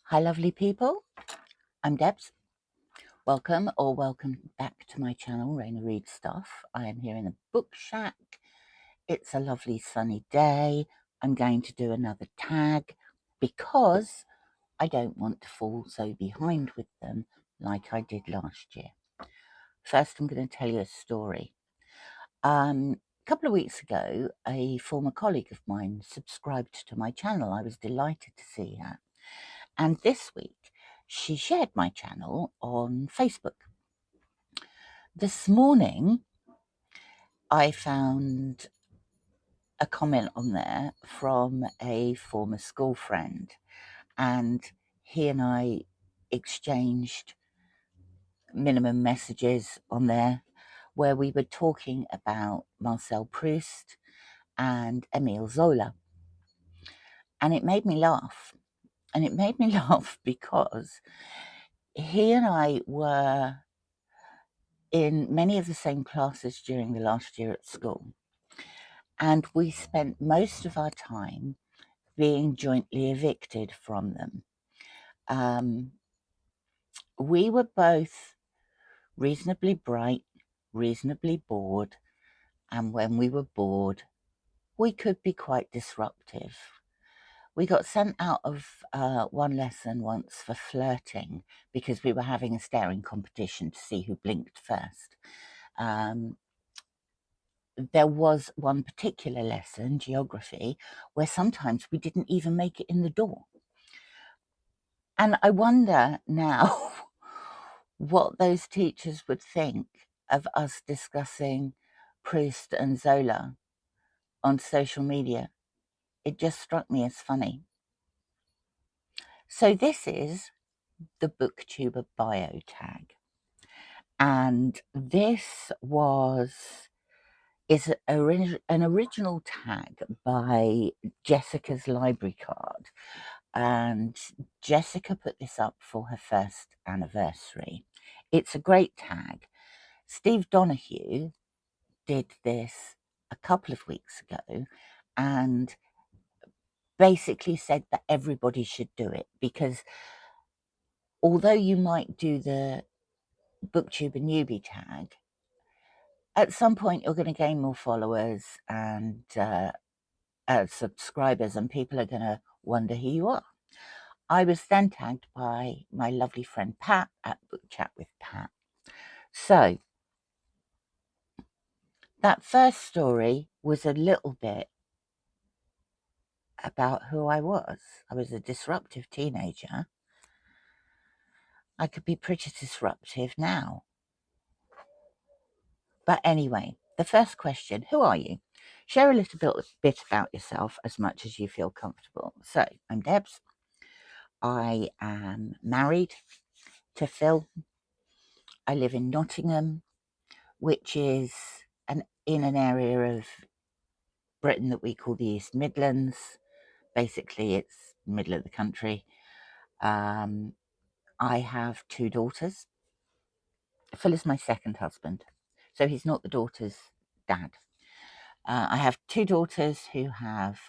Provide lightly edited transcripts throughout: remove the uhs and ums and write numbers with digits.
Hi lovely people, I'm Debs. Welcome back to my channel, Raina Reads Stuff. I am here in the book shack. It's a lovely sunny day. I'm going to do another tag because I don't want to fall so behind with them like I did last year. First, I'm going to tell you a story. A couple of weeks ago, a former colleague of mine subscribed to my channel. I was delighted to see her. And this week, she shared my channel on Facebook. This morning, I found a comment on there from a former school friend, and he and I exchanged minimum messages on there where we were talking about Marcel Proust and Émile Zola. And it made me laugh. And it made me laugh because he and I were in many of the same classes during the last year at school. And we spent most of our time being jointly evicted from them. We were both reasonably bright, reasonably bored, and when we were bored, we could be quite disruptive. We got sent out of one lesson once for flirting because we were having a staring competition to see who blinked first. There was one particular lesson, geography, where sometimes we didn't even make it in the door. And I wonder now what those teachers would think of us discussing Proust and Zola on social media. It just struck me as funny. So this is the Booktuber Bio Tag. And this is an original tag by Jessica's Library Card. And Jessica put this up for her first anniversary. It's a great tag. Steve Donahue did this a couple of weeks ago and basically said that everybody should do it, because although you might do the Booktuber newbie tag, at some point you're going to gain more followers and subscribers, and people are going to wonder who you are. I was then tagged by my lovely friend Pat at Book Chat with Pat. So that first story was a little bit about who I was. I was a disruptive teenager. I could be pretty disruptive now. But anyway, the first question, who are you? Share a little bit about yourself as much as you feel comfortable. So, I'm Debs. I am married to Phil. I live in Nottingham, which is in an area of Britain that we call the East Midlands. Basically, it's middle of the country. I have 2 daughters. Phil is my second husband, so he's not the daughter's dad. I have 2 daughters who have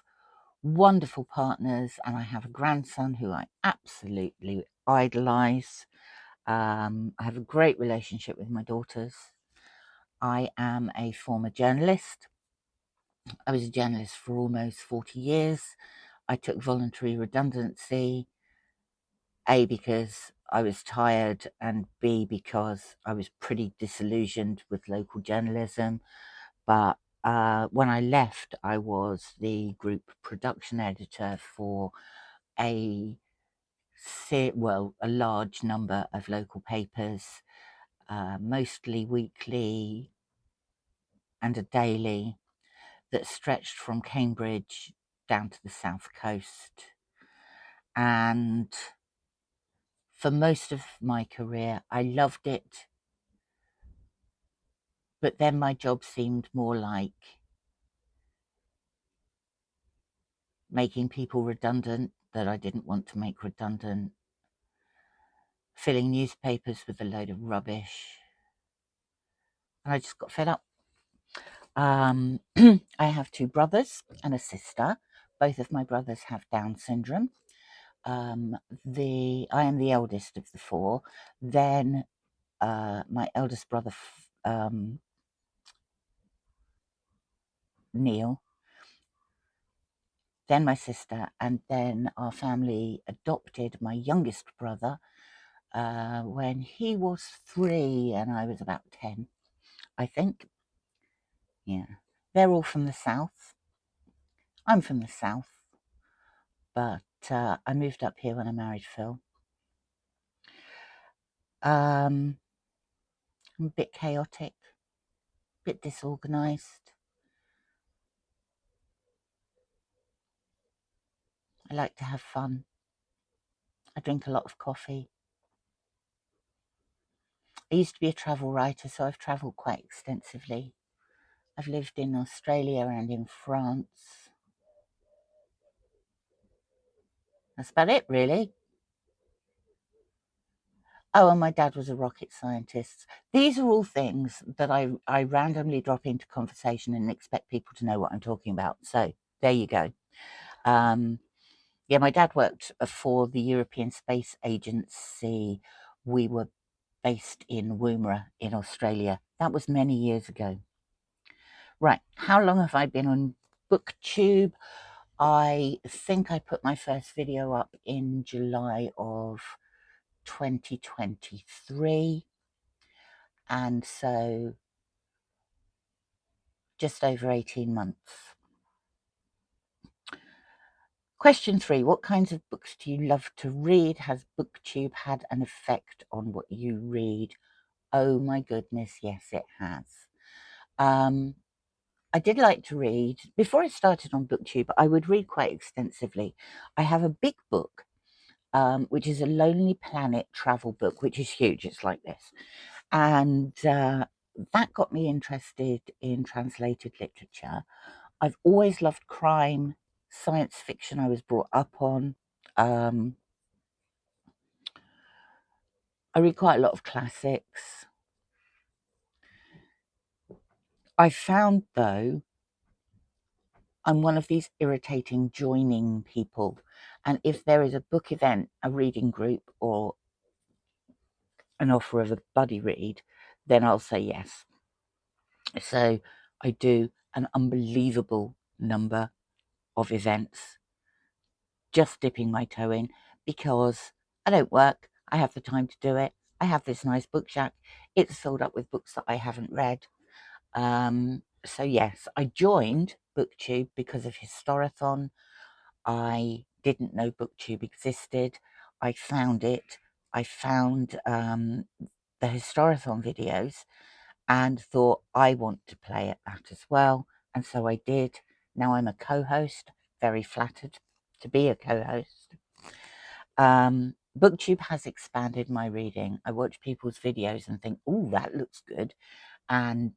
wonderful partners, and I have a grandson who I absolutely idolise. I have a great relationship with my daughters. I am a former journalist. I was a journalist for almost 40 years. I took voluntary redundancy, A, because I was tired, and B, because I was pretty disillusioned with local journalism. But when I left, I was the group production editor for a large number of local papers, mostly weekly and a daily, that stretched from Cambridge down to the south coast. And for most of my career, I loved it. But then my job seemed more like making people redundant that I didn't want to make redundant, filling newspapers with a load of rubbish. And I just got fed up. I have 2 brothers and a sister. Both of my brothers have Down syndrome. I am the eldest of the four. Then my eldest brother, Neil, then my sister, and then our family adopted my youngest brother when he was 3 and I was about 10, I think. Yeah, they're all from the south. I'm from the south, but I moved up here when I married Phil. I'm a bit chaotic, a bit disorganized. I like to have fun. I drink a lot of coffee. I used to be a travel writer, so I've travelled quite extensively. I've lived in Australia and in France. That's about it, really. Oh, and my dad was a rocket scientist. These are all things that I randomly drop into conversation and expect people to know what I'm talking about. So there you go. Yeah, my dad worked for the European Space Agency. We were based in Woomera in Australia. That was many years ago. Right, how long have I been on Booktube? I think I put my first video up in July of 2023, and so just over 18 months. Question 3, what kinds of books do you love to read? Has Booktube had an effect on what you read? Oh my goodness, yes, it has. I did like to read. Before I started on Booktube, I would read quite extensively. I have a big book, which is a Lonely Planet travel book, which is huge. It's like this. And that got me interested in translated literature. I've always loved crime, science fiction I was brought up on. I read quite a lot of classics. I found, though, I'm one of these irritating joining people. And if there is a book event, a reading group, or an offer of a buddy read, then I'll say yes. So I do an unbelievable number of events, just dipping my toe in, because I don't work. I have the time to do it. I have this nice book shack. It's filled up with books that I haven't read. So yes, I joined Booktube because of Historathon. I didn't know Booktube existed. I found it. I found the Historathon videos and thought, I want to play at that as well. And so I did. Now I'm a co-host, very flattered to be a co-host. Booktube has expanded my reading. I watch people's videos and think, oh, that looks good. And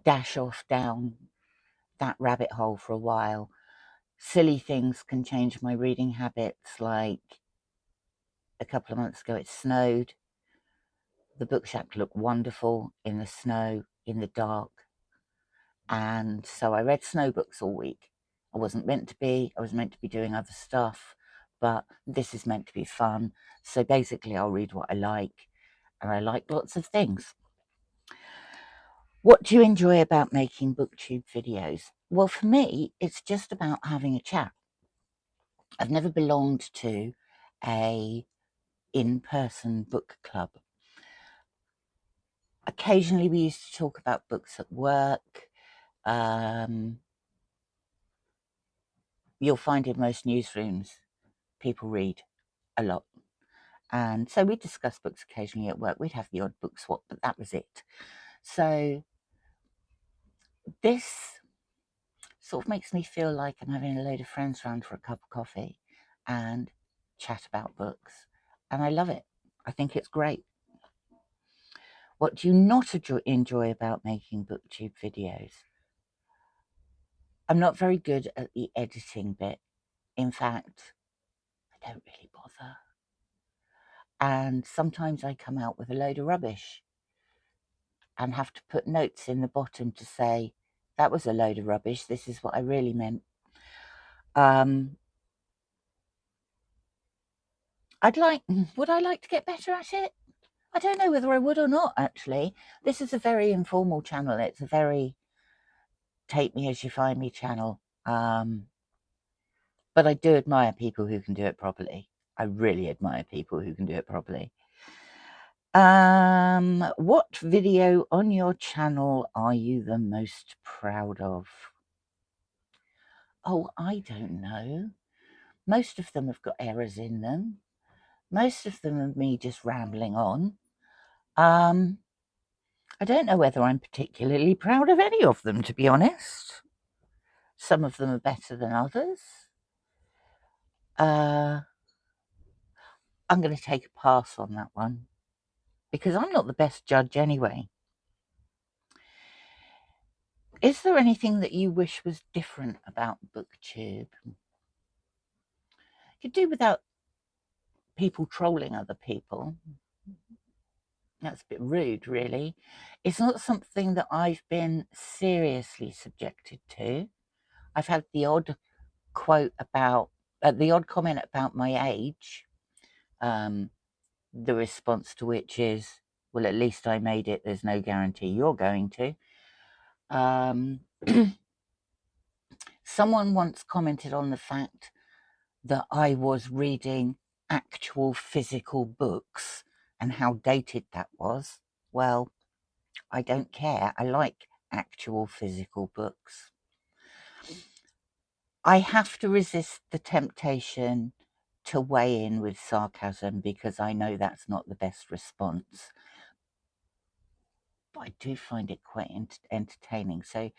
dash off down that rabbit hole for a while. Silly things can change my reading habits, like a couple of months ago it snowed. The book shack looked wonderful in the snow, in the dark. And so I read snow books all week. I wasn't meant to be. I was meant to be doing other stuff, but this is meant to be fun. So basically I'll read what I like, and I like lots of things. What do you enjoy about making Booktube videos? Well, for me, it's just about having a chat. I've never belonged to a in-person book club. Occasionally we used to talk about books at work. You'll find in most newsrooms people read a lot, and so we discuss books occasionally at work. We'd have the odd book swap, but that was it. So this sort of makes me feel like I'm having a load of friends round for a cup of coffee and chat about books, and I love it. I think it's great. What do you not enjoy about making Booktube videos? I'm not very good at the editing bit. In fact, I don't really bother. And sometimes I come out with a load of rubbish and have to put notes in the bottom to say, that was a load of rubbish. This is what I really meant. would I like to get better at it? I don't know whether I would or not, actually. This is a very informal channel. It's a very take me as you find me channel. But I do admire people who can do it properly. I really admire people who can do it properly. What video on your channel are you the most proud of? Oh, I don't know. Most of them have got errors in them. Most of them are me just rambling on. I don't know whether I'm particularly proud of any of them, to be honest. Some of them are better than others. I'm going to take a pass on that one because I'm not the best judge anyway. Is there anything that you wish was different about Booktube? You could do without people trolling other people. That's a bit rude, really. It's not something that I've been seriously subjected to. I've had the odd quote about, the odd comment about my age, the response to which is, well, at least I made it. There's no guarantee you're going to. Someone once commented on the fact that I was reading actual physical books and how dated that was. Well, I don't care. I like actual physical books. I have to resist the temptation to weigh in with sarcasm because I know that's not the best response. But I do find it quite entertaining. So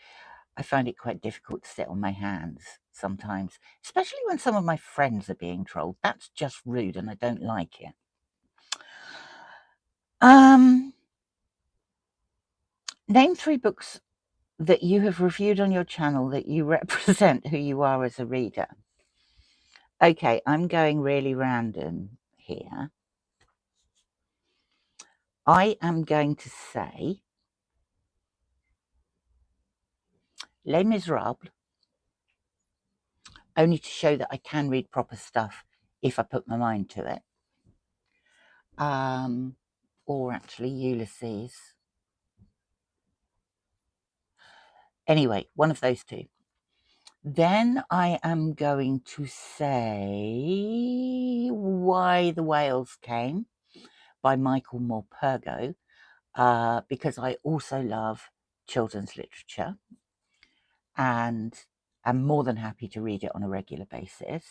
I find it quite difficult to sit on my hands sometimes, especially when some of my friends are being trolled. That's just rude and I don't like it. Name 3 books that you have reviewed on your channel that you represent who you are as a reader. Okay, I'm going really random here. I am going to say Les Miserables, only to show that I can read proper stuff if I put my mind to it. Or actually Ulysses. Anyway, one of those two. Then I am going to say Why the Whales Came by Michael Morpurgo, because I also love children's literature and am more than happy to read it on a regular basis.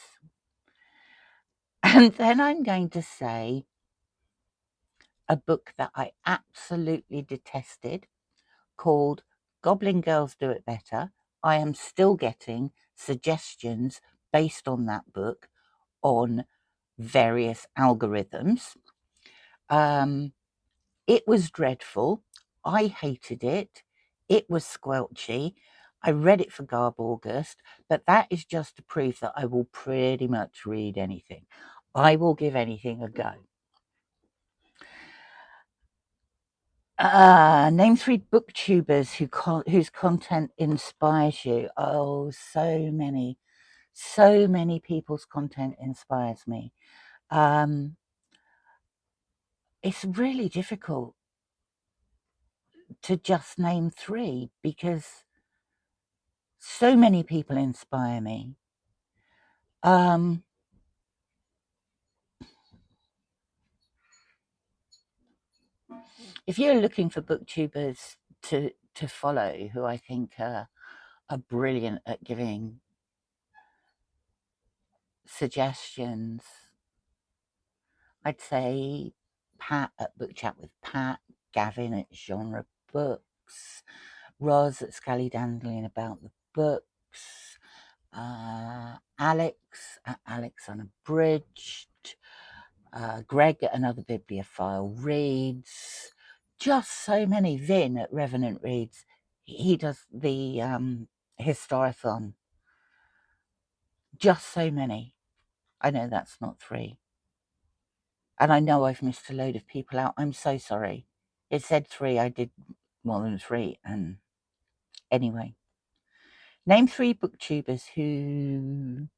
And then I'm going to say a book that I absolutely detested called Goblin Girls Do It Better. I am still getting suggestions based on that book on various algorithms. It was dreadful. I hated it. It was squelchy. I read it for Garb August, but that is just to prove that I will pretty much read anything. I will give anything a go. Name 3 booktubers whose content inspires you. Oh, so many people's content inspires me. It's really difficult to just name 3 because so many people inspire me. If you're looking for booktubers to follow who I think are brilliant at giving suggestions, I'd say Pat at Book Chat with Pat, Gavin at Genre Books, Roz at Scally Dandelion About the Books, Alex at Alex Unabridged, Greg at Another Bibliophile Reads, just so many. Vin at Revenant Reads. He does the Historathon. Just so many. I know that's not 3. And I know I've missed a load of people out. I'm so sorry. It said 3. I did more than 3. And anyway. Name 3 booktubers who...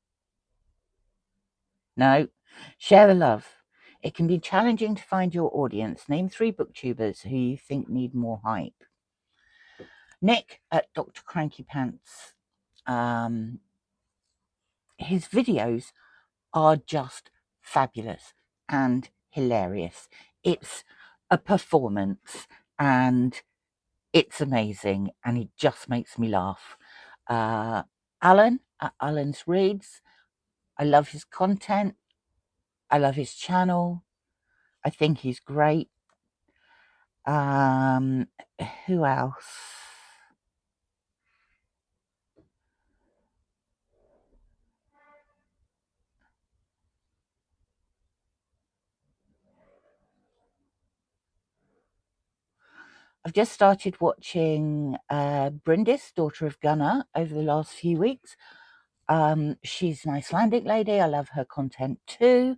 No. Share the love. It can be challenging to find your audience. Name 3 booktubers who you think need more hype. Nick at Dr. Cranky Pants. His videos are just fabulous and hilarious. It's a performance and it's amazing and he just makes me laugh. Alan at Alan's Reads. I love his content. I love his channel. I think he's great. Who else? I've just started watching Brindis, Daughter of Gunnar, over the last few weeks. She's an Icelandic lady. I love her content too.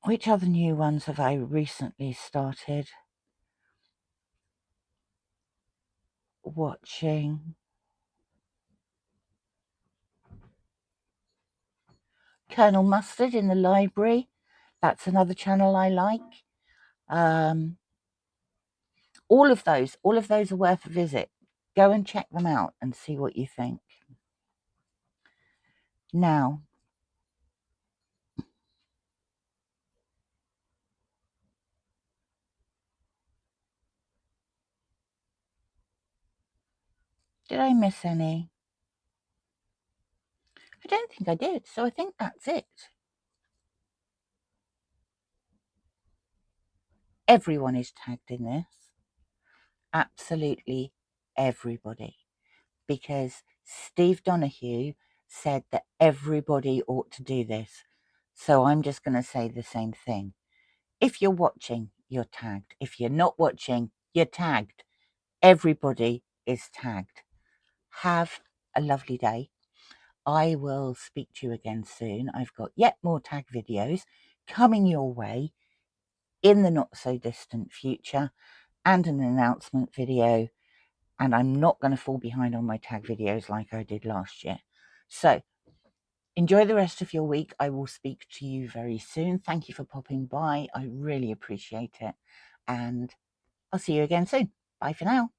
Which other new ones have I recently started watching? Colonel Mustard in the Library. That's another channel I like. All of those are worth a visit. Go and check them out and see what you think. Now, did I miss any? I don't think I did, so I think that's it. Everyone is tagged in this. Absolutely everybody. Because Steve Donahue said that everybody ought to do this. So I'm just going to say the same thing. If you're watching, you're tagged. If you're not watching, you're tagged. Everybody is tagged. Have a lovely day. I will speak to you again soon. I've got yet more tag videos coming your way in the not so distant future and an announcement video. And I'm not going to fall behind on my tag videos like I did last year. So enjoy the rest of your week. I will speak to you very soon. Thank you for popping by. I really appreciate it. And I'll see you again soon. Bye for now.